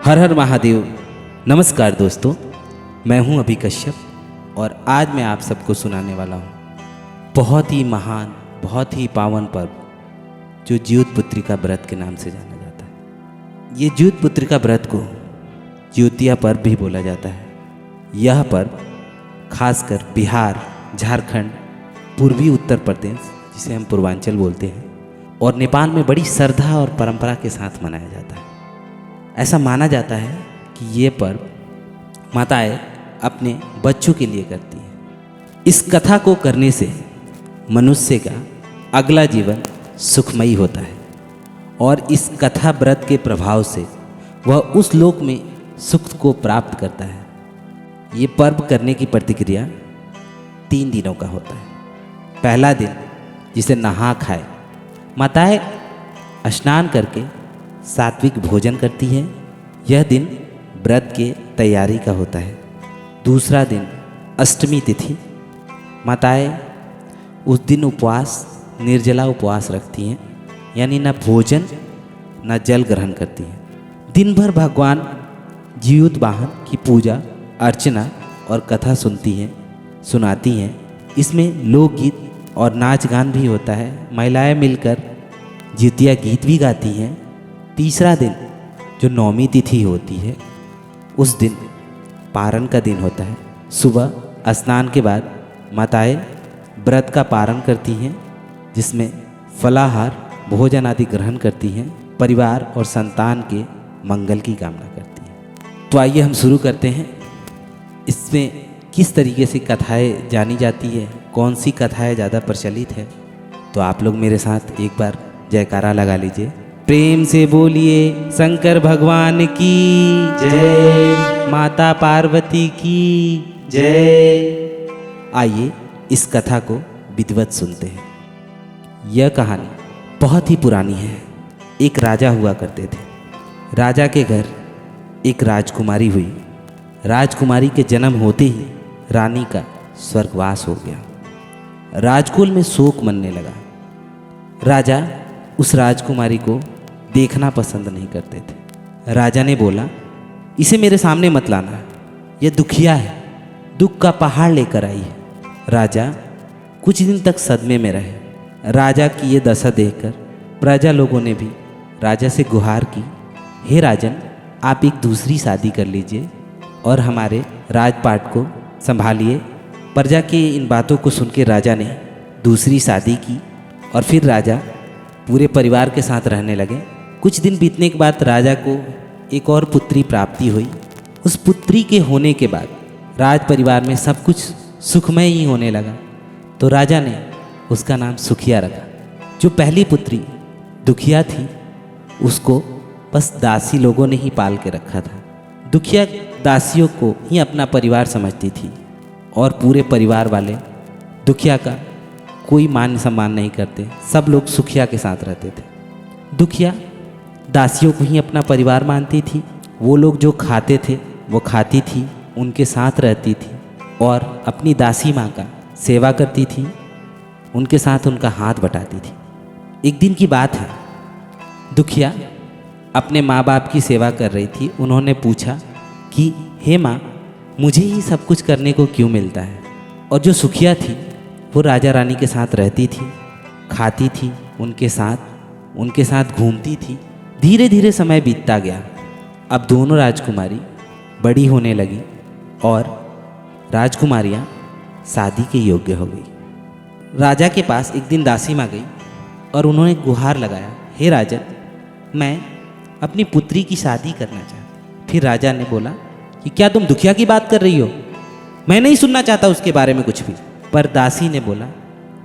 हर हर महादेव। नमस्कार दोस्तों, मैं हूं अभी कश्यप और आज मैं आप सबको सुनाने वाला हूं बहुत ही महान, बहुत ही पावन पर्व जो ज्योत पुत्रिका व्रत के नाम से जाना जाता है। ये ज्योत पुत्रिका व्रत को ज्योतिया पर्व भी बोला जाता है। यह पर्व खासकर बिहार, झारखंड, पूर्वी उत्तर प्रदेश जिसे हम पूर्वांचल बोलते हैं, और नेपाल में बड़ी श्रद्धा और परंपरा के साथ मनाया जाता है। ऐसा माना जाता है कि ये पर्व माताएं अपने बच्चों के लिए करती हैं। इस कथा को करने से मनुष्य का अगला जीवन सुखमयी होता है और इस कथा व्रत के प्रभाव से वह उस लोक में सुख को प्राप्त करता है। ये पर्व करने की प्रतिक्रिया 3 दिनों का होता है। पहला दिन जिसे नहा खाए, माताएं स्नान करके सात्विक भोजन करती हैं। यह दिन व्रत के तैयारी का होता है। दूसरा दिन अष्टमी तिथि, माताएं उस दिन उपवास, निर्जला उपवास रखती हैं, यानी न भोजन न जल ग्रहण करती हैं। दिन भर भगवान जीवित वाहन की पूजा अर्चना और कथा सुनाती हैं। इसमें लोकगीत और नाच गान भी होता है। महिलाएं मिलकर जितिया गीत भी गाती हैं। तीसरा दिन जो नौमी तिथि होती है, उस दिन पारण का दिन होता है। सुबह स्नान के बाद माताएं व्रत का पारण करती हैं, जिसमें फलाहार भोजन आदि ग्रहण करती हैं, परिवार और संतान के मंगल की कामना करती हैं। तो आइए हम शुरू करते हैं। इसमें किस तरीके से कथाएं जानी जाती है, कौन सी कथाएं ज़्यादा प्रचलित है, तो आप लोग मेरे साथ एक बार जयकारा लगा लीजिए। प्रेम से बोलिए शंकर भगवान की जय, माता पार्वती की जय। आइए इस कथा को विधिवत सुनते हैं। यह कहानी बहुत ही पुरानी है। एक राजा हुआ करते थे। राजा के घर एक राजकुमारी हुई। राजकुमारी के जन्म होते ही रानी का स्वर्गवास हो गया। राजकुल में शोक मनने लगा। राजा उस राजकुमारी को देखना पसंद नहीं करते थे। राजा ने बोला, इसे मेरे सामने मत लाना, यह दुखिया है, दुख का पहाड़ लेकर आई है। राजा कुछ दिन तक सदमे में रहे। राजा की ये दशा देखकर प्रजा लोगों ने भी राजा से गुहार की, हे राजन, आप एक दूसरी शादी कर लीजिए और हमारे राजपाट को संभालिए। प्रजा की इन बातों को सुन के राजा ने दूसरी शादी की और फिर राजा पूरे परिवार के साथ रहने लगे। कुछ दिन बीतने के बाद राजा को एक और पुत्री प्राप्ति हुई। उस पुत्री के होने के बाद राज परिवार में सब कुछ सुखमय ही होने लगा। तो राजा ने उसका नाम सुखिया रखा। जो पहली पुत्री दुखिया थी, उसको बस दासी लोगों ने ही पाल के रखा था। दुखिया दासियों को ही अपना परिवार समझती थी और पूरे परिवार वाले दुखिया का कोई मान सम्मान नहीं करते। सब लोग सुखिया के साथ रहते थे। दुखिया दासियों को ही अपना परिवार मानती थी। वो लोग जो खाते थे वो खाती थी, उनके साथ रहती थी और अपनी दासी माँ का सेवा करती थी, उनके साथ उनका हाथ बटाती थी। एक दिन की बात है, दुखिया अपने माँ बाप की सेवा कर रही थी। उन्होंने पूछा कि हे माँ, मुझे ही सब कुछ करने को क्यों मिलता है? और जो सुखिया थी वो राजा रानी के साथ रहती थी, खाती थी, उनके साथ घूमती थी। धीरे धीरे समय बीतता गया। अब दोनों राजकुमारी बड़ी होने लगी और राजकुमारियाँ शादी के योग्य हो गई। राजा के पास एक दिन दासी माँ गई और उन्होंने गुहार लगाया, हे राजन, मैं अपनी पुत्री की शादी करना चाहती। फिर राजा ने बोला कि क्या तुम दुखिया की बात कर रही हो? मैं नहीं सुनना चाहता उसके बारे में कुछ भी। पर दासी ने बोला,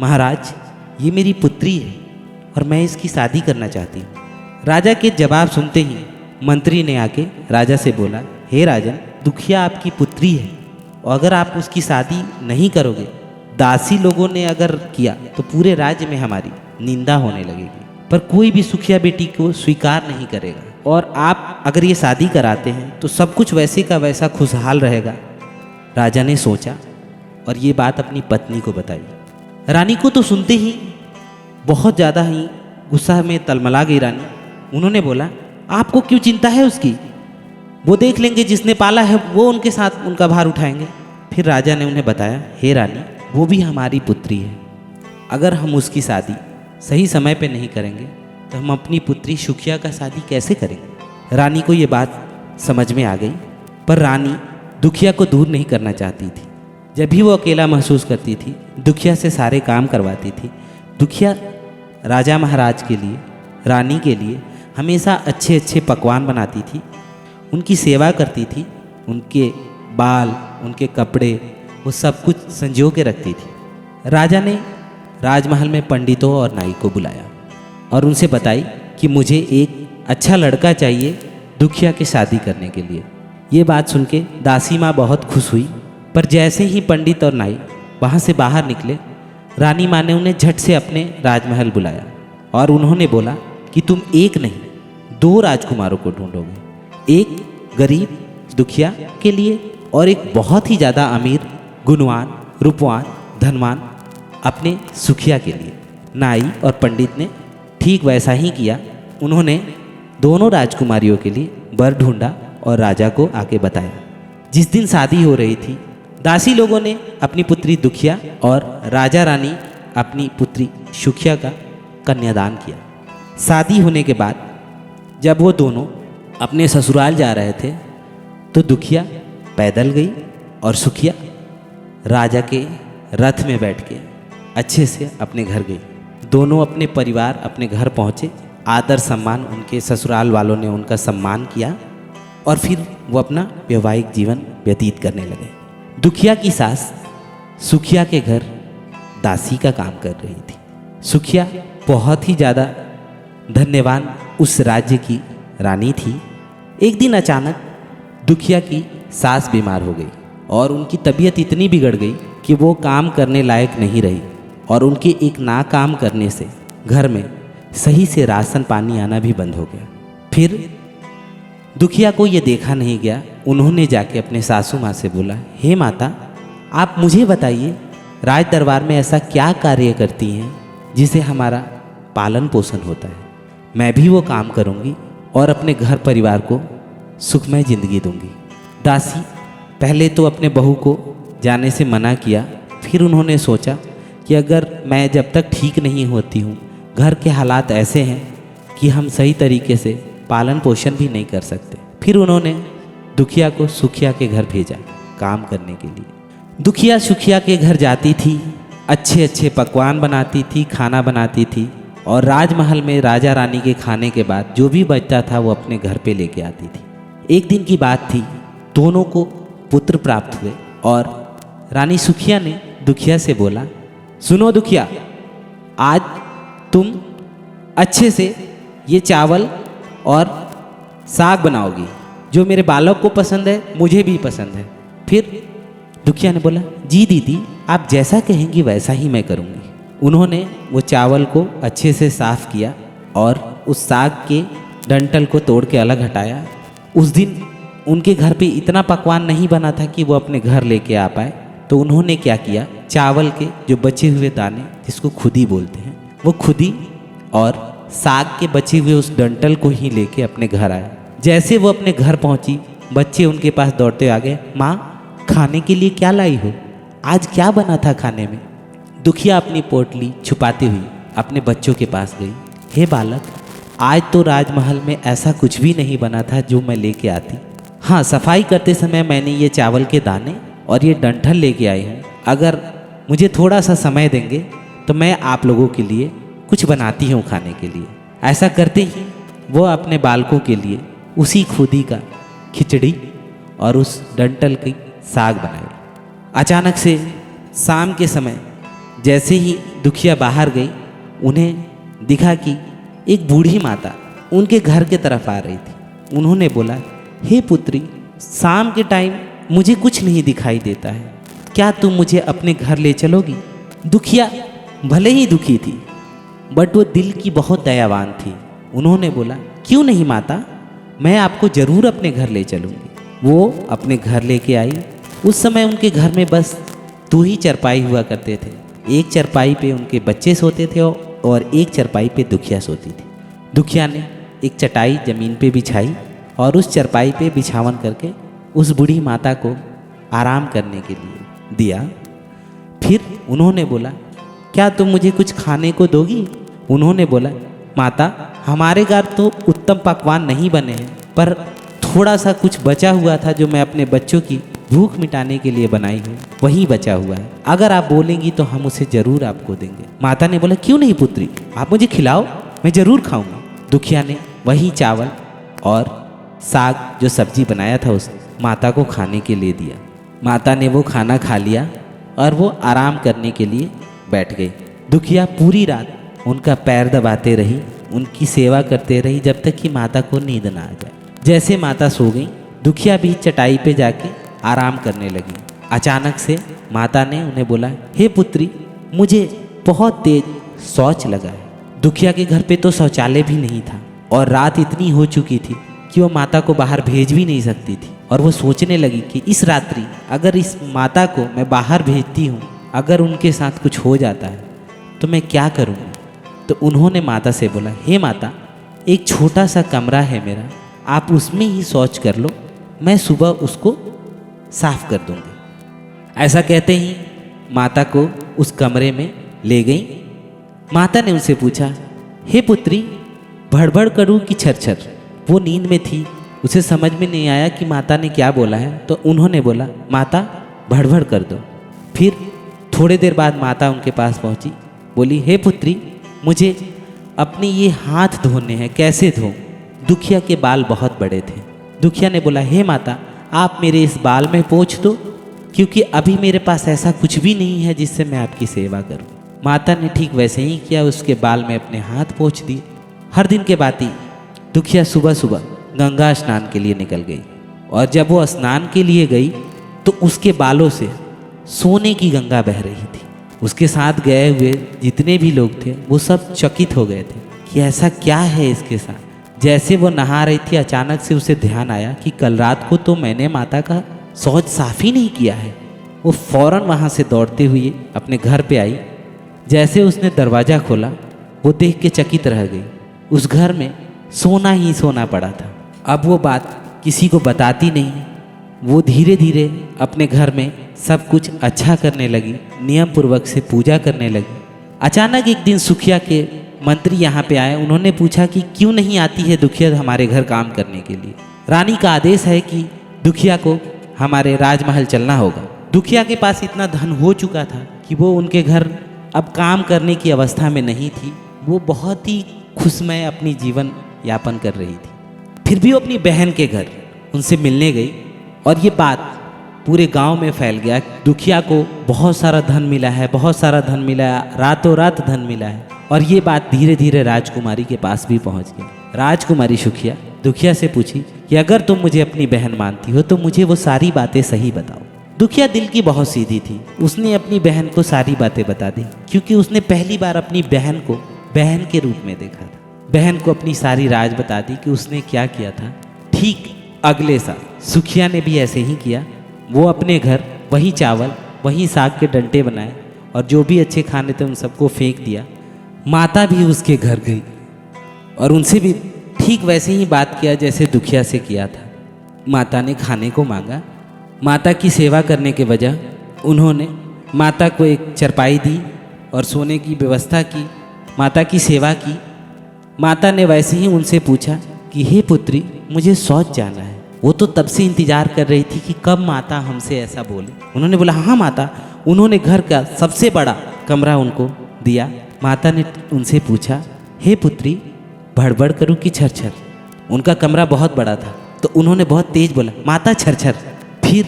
महाराज, ये मेरी पुत्री है और मैं इसकी शादी करना चाहती हूँ। राजा के जवाब सुनते ही मंत्री ने आके राजा से बोला, हे राजन, दुखिया आपकी पुत्री है और अगर आप उसकी शादी नहीं करोगे, दासी लोगों ने अगर किया तो पूरे राज्य में हमारी निंदा होने लगेगी। पर कोई भी सुखिया बेटी को स्वीकार नहीं करेगा और आप अगर ये शादी कराते हैं तो सब कुछ वैसे का वैसा खुशहाल रहेगा। राजा ने सोचा और ये बात अपनी पत्नी को बताई। रानी को तो सुनते ही बहुत ज़्यादा ही गुस्सा में तलमला गई रानी। उन्होंने बोला, आपको क्यों चिंता है उसकी? वो देख लेंगे, जिसने पाला है वो उनके साथ उनका भार उठाएंगे। फिर राजा ने उन्हें बताया, हे रानी, वो भी हमारी पुत्री है। अगर हम उसकी शादी सही समय पे नहीं करेंगे तो हम अपनी पुत्री सुखिया का शादी कैसे करेंगे। रानी को ये बात समझ में आ गई, पर रानी दुखिया को दूर नहीं करना चाहती थी। जब भी वो अकेला महसूस करती थी, दुखिया से सारे काम करवाती थी। दुखिया राजा महाराज के लिए, रानी के लिए हमेशा अच्छे अच्छे पकवान बनाती थी, उनकी सेवा करती थी, उनके बाल, उनके कपड़े, वो सब कुछ संजो के रखती थी। राजा ने राजमहल में पंडितों और नाई को बुलाया और उनसे बताई कि मुझे एक अच्छा लड़का चाहिए दुखिया की शादी करने के लिए। ये बात सुन के दासी माँ बहुत खुश हुई, पर जैसे ही पंडित और नाई वहाँ से बाहर निकले, रानी माँ ने उन्हें झट से अपने राजमहल बुलाया और उन्होंने बोला कि तुम एक नहीं 2 राजकुमारों को ढूंढोगे, एक गरीब दुखिया के लिए और एक बहुत ही ज़्यादा अमीर, गुणवान, रूपवान, धनवान अपने सुखिया के लिए। नाई और पंडित ने ठीक वैसा ही किया। उन्होंने दोनों राजकुमारियों के लिए वर ढूंढा और राजा को आके बताया। जिस दिन शादी हो रही थी, दासी लोगों ने अपनी पुत्री दुखिया और राजा रानी अपनी पुत्री सुखिया का कन्यादान किया। शादी होने के बाद जब वो दोनों अपने ससुराल जा रहे थे तो दुखिया पैदल गई और सुखिया राजा के रथ में बैठ के अच्छे से अपने घर गई। दोनों अपने परिवार अपने घर पहुँचे, आदर सम्मान उनके ससुराल वालों ने उनका सम्मान किया और फिर वो अपना वैवाहिक जीवन व्यतीत करने लगे। दुखिया की सास सुखिया के घर दासी का काम कर रही थी। सुखिया बहुत ही ज़्यादा धन्यवान उस राज्य की रानी थी। एक दिन अचानक दुखिया की सास बीमार हो गई और उनकी तबीयत इतनी बिगड़ गई कि वो काम करने लायक नहीं रही और उनके एक ना काम करने से घर में सही से राशन पानी आना भी बंद हो गया। फिर दुखिया को ये देखा नहीं गया। उन्होंने जाके अपने सासू माँ से बोला, हे माता, आप मुझे बताइए, राज दरबार में ऐसा क्या कार्य करती हैं जिसे हमारा पालन पोषण होता है। मैं भी वो काम करूँगी और अपने घर परिवार को सुखमय जिंदगी दूंगी। दासी पहले तो अपने बहू को जाने से मना किया, फिर उन्होंने सोचा कि अगर मैं जब तक ठीक नहीं होती हूँ, घर के हालात ऐसे हैं कि हम सही तरीके से पालन पोषण भी नहीं कर सकते। फिर उन्होंने दुखिया को सुखिया के घर भेजा काम करने के लिए। दुखिया सुखिया के घर जाती थी, अच्छे अच्छे पकवान बनाती थी, खाना बनाती थी और राजमहल में राजा रानी के खाने के बाद जो भी बचता था वो अपने घर पे लेके आती थी। एक दिन की बात थी, दोनों को पुत्र प्राप्त हुए और रानी सुखिया ने दुखिया से बोला, सुनो दुखिया, आज तुम अच्छे से ये चावल और साग बनाओगी, जो मेरे बालक को पसंद है, मुझे भी पसंद है। फिर दुखिया ने बोला, जी दीदी, आप जैसा कहेंगी वैसा ही मैं करूँगी। उन्होंने वो चावल को अच्छे से साफ़ किया और उस साग के डंठल को तोड़ के अलग हटाया। उस दिन उनके घर पे इतना पकवान नहीं बना था कि वो अपने घर लेके आ पाए, तो उन्होंने क्या किया, चावल के जो बचे हुए दाने, जिसको खुदी बोलते हैं, वो खुदी और साग के बचे हुए उस डंठल को ही लेके अपने घर आए। जैसे वो अपने घर पहुंची, बच्चे उनके पास दौड़ते आ गए, माँ खाने के लिए क्या लाई हो, आज क्या बना था खाने में। दुखिया अपनी पोटली छुपाती हुई अपने बच्चों के पास गई, हे बालक, आज तो राजमहल में ऐसा कुछ भी नहीं बना था जो मैं लेके आती। हाँ, सफाई करते समय मैंने ये चावल के दाने और ये डंठल लेके आई हूँ। अगर मुझे थोड़ा सा समय देंगे तो मैं आप लोगों के लिए कुछ बनाती हूँ खाने के लिए। ऐसा करते ही वो अपने बालकों के लिए उसी खुदी का खिचड़ी और उस डंठल की साग बनाए। अचानक से शाम के समय जैसे ही दुखिया बाहर गई, उन्हें दिखा कि एक बूढ़ी माता उनके घर के तरफ आ रही थी। उन्होंने बोला, हे पुत्री, शाम के टाइम मुझे कुछ नहीं दिखाई देता है, क्या तुम मुझे अपने घर ले चलोगी। दुखिया भले ही दुखी थी, बट वो दिल की बहुत दयावान थी। उन्होंने बोला, क्यों नहीं माता, मैं आपको ज़रूर अपने घर ले चलूँगी। वो अपने घर लेके आई। उस समय उनके घर में बस 2 ही चरपाई हुआ करते थे। एक चरपाई पे उनके बच्चे सोते थे और एक चरपाई पे दुखिया सोती थी। दुखिया ने एक चटाई ज़मीन पे बिछाई और उस चरपाई पे बिछावन करके उस बूढ़ी माता को आराम करने के लिए दिया। फिर उन्होंने बोला, क्या तुम मुझे कुछ खाने को दोगी? उन्होंने बोला, माता हमारे घर तो उत्तम पकवान नहीं बने हैं, पर थोड़ा सा कुछ बचा हुआ था जो मैं अपने बच्चों की भूख मिटाने के लिए बनाई हूँ, वही बचा हुआ है। अगर आप बोलेंगी तो हम उसे जरूर आपको देंगे। माता ने बोला, क्यों नहीं पुत्री, आप मुझे खिलाओ, मैं जरूर खाऊंगा। दुखिया ने वही चावल और साग जो सब्जी बनाया था उस माता को खाने के लिए दिया। माता ने वो खाना खा लिया और वो आराम करने के लिए बैठ गई। दुखिया पूरी रात उनका पैर दबाते रही, उनकी सेवा करते रही जब तक कि माता को नींद ना आ जाए। जैसे माता सो गई, दुखिया भी चटाई पे जाके आराम करने लगी। अचानक से माता ने उन्हें बोला, हे पुत्री, मुझे बहुत तेज शौच लगा है। दुखिया के घर पे तो शौचालय भी नहीं था और रात इतनी हो चुकी थी कि वो माता को बाहर भेज भी नहीं सकती थी। और वो सोचने लगी कि इस रात्रि अगर इस माता को मैं बाहर भेजती हूँ, अगर उनके साथ कुछ हो जाता है तो मैं क्या करूँगी। तो उन्होंने माता से बोला, हे माता, एक छोटा सा कमरा है मेरा, आप उसमें ही शौच कर लो, मैं सुबह उसको साफ कर दूंगी। ऐसा कहते ही माता को उस कमरे में ले गई। माता ने उनसे पूछा, हे पुत्री, भड़बड़ करूँ कि छरछर? वो नींद में थी, उसे समझ में नहीं आया कि माता ने क्या बोला है, तो उन्होंने बोला, माता भड़बड़ कर दो। फिर थोड़ी देर बाद माता उनके पास पहुंची, बोली, हे पुत्री, मुझे अपने ये हाथ धोने हैं, कैसे धोऊं? दुखिया के बाल बहुत बड़े थे। दुखिया ने बोला, हे माता, आप मेरे इस बाल में पोंछ दो, क्योंकि अभी मेरे पास ऐसा कुछ भी नहीं है जिससे मैं आपकी सेवा करूं। माता ने ठीक वैसे ही किया, उसके बाल में अपने हाथ पोंछ दिए। हर दिन के बाती दुखिया सुबह सुबह गंगा स्नान के लिए निकल गई, और जब वो स्नान के लिए गई तो उसके बालों से सोने की गंगा बह रही थी। उसके साथ गए हुए जितने भी लोग थे वो सब चकित हो गए थे कि ऐसा क्या है इसके साथ। जैसे वो नहा रही थी, अचानक से उसे ध्यान आया कि कल रात को तो मैंने माता का शौच साफ ही नहीं किया है। वो फौरन वहाँ से दौड़ते हुए अपने घर पे आई। जैसे उसने दरवाज़ा खोला, वो देख के चकित रह गई। उस घर में सोना ही सोना पड़ा था। अब वो बात किसी को बताती नहीं, वो धीरे धीरे अपने घर में सब कुछ अच्छा करने लगी, नियम पूर्वक से पूजा करने लगी। अचानक एक दिन सुखिया के मंत्री यहाँ पे आए। उन्होंने पूछा कि क्यों नहीं आती है दुखिया हमारे घर काम करने के लिए। रानी का आदेश है कि दुखिया को हमारे राजमहल चलना होगा। दुखिया के पास इतना धन हो चुका था कि वो उनके घर अब काम करने की अवस्था में नहीं थी। वो बहुत ही खुशमय अपनी जीवन यापन कर रही थी। फिर भी वो अपनी बहन के घर उनसे मिलने गई और ये बात पूरे गांव में फैल गया। दुखिया को बहुत सारा धन मिला है, बहुत सारा धन मिला है, रातों रात धन मिला है। और ये बात धीरे धीरे राजकुमारी के पास भी पहुंच गई। राजकुमारी सुखिया दुखिया से पूछी कि अगर तुम मुझे अपनी बहन मानती हो तो मुझे वो सारी बातें सही बताओ। दुखिया दिल की बहुत सीधी थी, उसने अपनी बहन को सारी बातें बता दी, क्योंकि उसने पहली बार अपनी बहन को बहन के रूप में देखा था। बहन को अपनी सारी राज बता दी कि उसने क्या किया था। ठीक अगले साल सुखिया ने भी ऐसे ही किया। वो अपने घर वही चावल, वही साग के डंटे बनाए और जो भी अच्छे खाने थे उन सबको फेंक दिया। माता भी उसके घर गई और उनसे भी ठीक वैसे ही बात किया जैसे दुखिया से किया था। माता ने खाने को मांगा। माता की सेवा करने के वजह उन्होंने माता को एक चरपाई दी और सोने की व्यवस्था की, माता की सेवा की। माता ने वैसे ही उनसे पूछा कि हे पुत्री, मुझे शौच जाना है। वो तो तब से इंतजार कर रही थी कि कब माता हमसे ऐसा बोले। उन्होंने बोला, हाँ माता। उन्होंने घर का सबसे बड़ा कमरा उनको दिया। माता ने उनसे पूछा, हे पुत्री, भड़बड़ करूँ कि छरछर? उनका कमरा बहुत बड़ा था तो उन्होंने बहुत तेज बोला, माता छरछर। फिर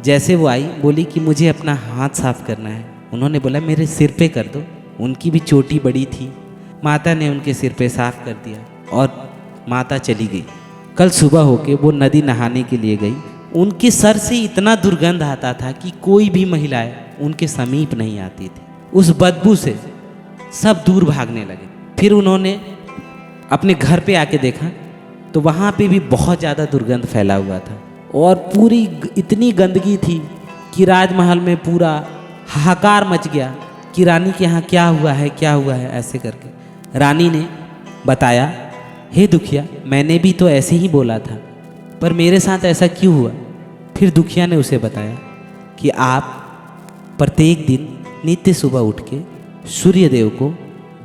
जैसे वो आई, बोली कि मुझे अपना हाथ साफ करना है। उन्होंने बोला, मेरे सिर पे कर दो। उनकी भी चोटी बड़ी थी। माता ने उनके सिर पे साफ कर दिया और माता चली गई। कल सुबह होके वो नदी नहाने के लिए गई। उनके सर से इतना दुर्गंध आता था कि कोई भी महिलाएं उनके समीप नहीं आती थी। उस बदबू से सब दूर भागने लगे। फिर उन्होंने अपने घर पे आके देखा तो वहाँ पे भी बहुत ज़्यादा दुर्गंध फैला हुआ था और पूरी इतनी गंदगी थी कि राजमहल में पूरा हाहाकार मच गया कि रानी के यहाँ क्या हुआ है, क्या हुआ है। ऐसे करके रानी ने बताया, हे दुखिया, मैंने भी तो ऐसे ही बोला था पर मेरे साथ ऐसा क्यों हुआ? फिर दुखिया ने उसे बताया कि आप प्रत्येक दिन नित्य सुबह उठ के सूर्य देव को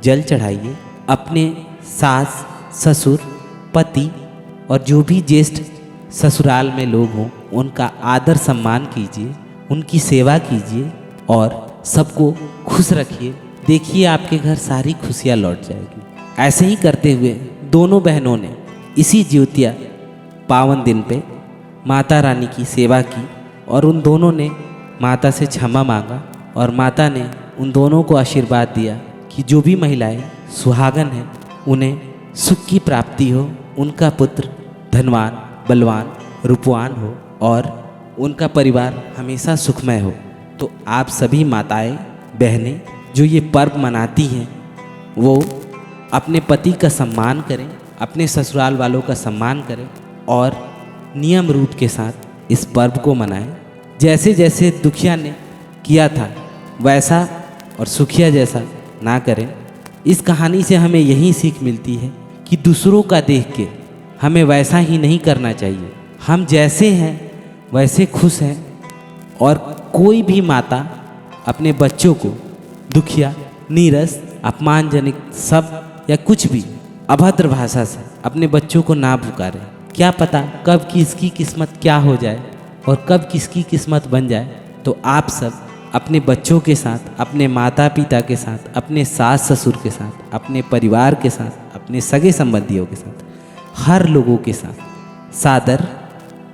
जल चढ़ाइए, अपने सास ससुर पति और जो भी ज्येष्ठ ससुराल में लोग हों उनका आदर सम्मान कीजिए, उनकी सेवा कीजिए और सबको खुश रखिए। देखिए आपके घर सारी खुशियाँ लौट जाएगी। ऐसे ही करते हुए दोनों बहनों ने इसी ज्योतिया पावन दिन पे माता रानी की सेवा की और उन दोनों ने माता से क्षमा मांगा और माता ने उन दोनों को आशीर्वाद दिया कि जो भी महिलाएं सुहागन हैं उन्हें सुख की प्राप्ति हो, उनका पुत्र धनवान बलवान रूपवान हो और उनका परिवार हमेशा सुखमय हो। तो आप सभी माताएं बहनें जो ये पर्व मनाती हैं वो अपने पति का सम्मान करें, अपने ससुराल वालों का सम्मान करें और नियम रूप के साथ इस पर्व को मनाएं। जैसे जैसे दुखिया ने किया था वैसा और सुखिया जैसा ना करें। इस कहानी से हमें यही सीख मिलती है कि दूसरों का देख के हमें वैसा ही नहीं करना चाहिए। हम जैसे हैं वैसे खुश हैं और कोई भी माता अपने बच्चों को दुखिया, नीरस, अपमानजनक शब्द या कुछ भी अभद्र भाषा से अपने बच्चों को ना पुकारे। क्या पता कब किसकी किस्मत क्या हो जाए और कब किसकी किस्मत बन जाए। तो आप सब अपने बच्चों के साथ, अपने माता पिता के साथ, अपने सास ससुर के साथ, अपने परिवार के साथ, अपने सगे संबंधियों के साथ, हर लोगों के साथ सादर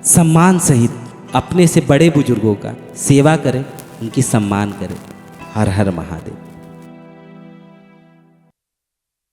सम्मान सहित अपने से बड़े बुजुर्गों का सेवा करें, उनकी सम्मान करें। हर हर महादेव।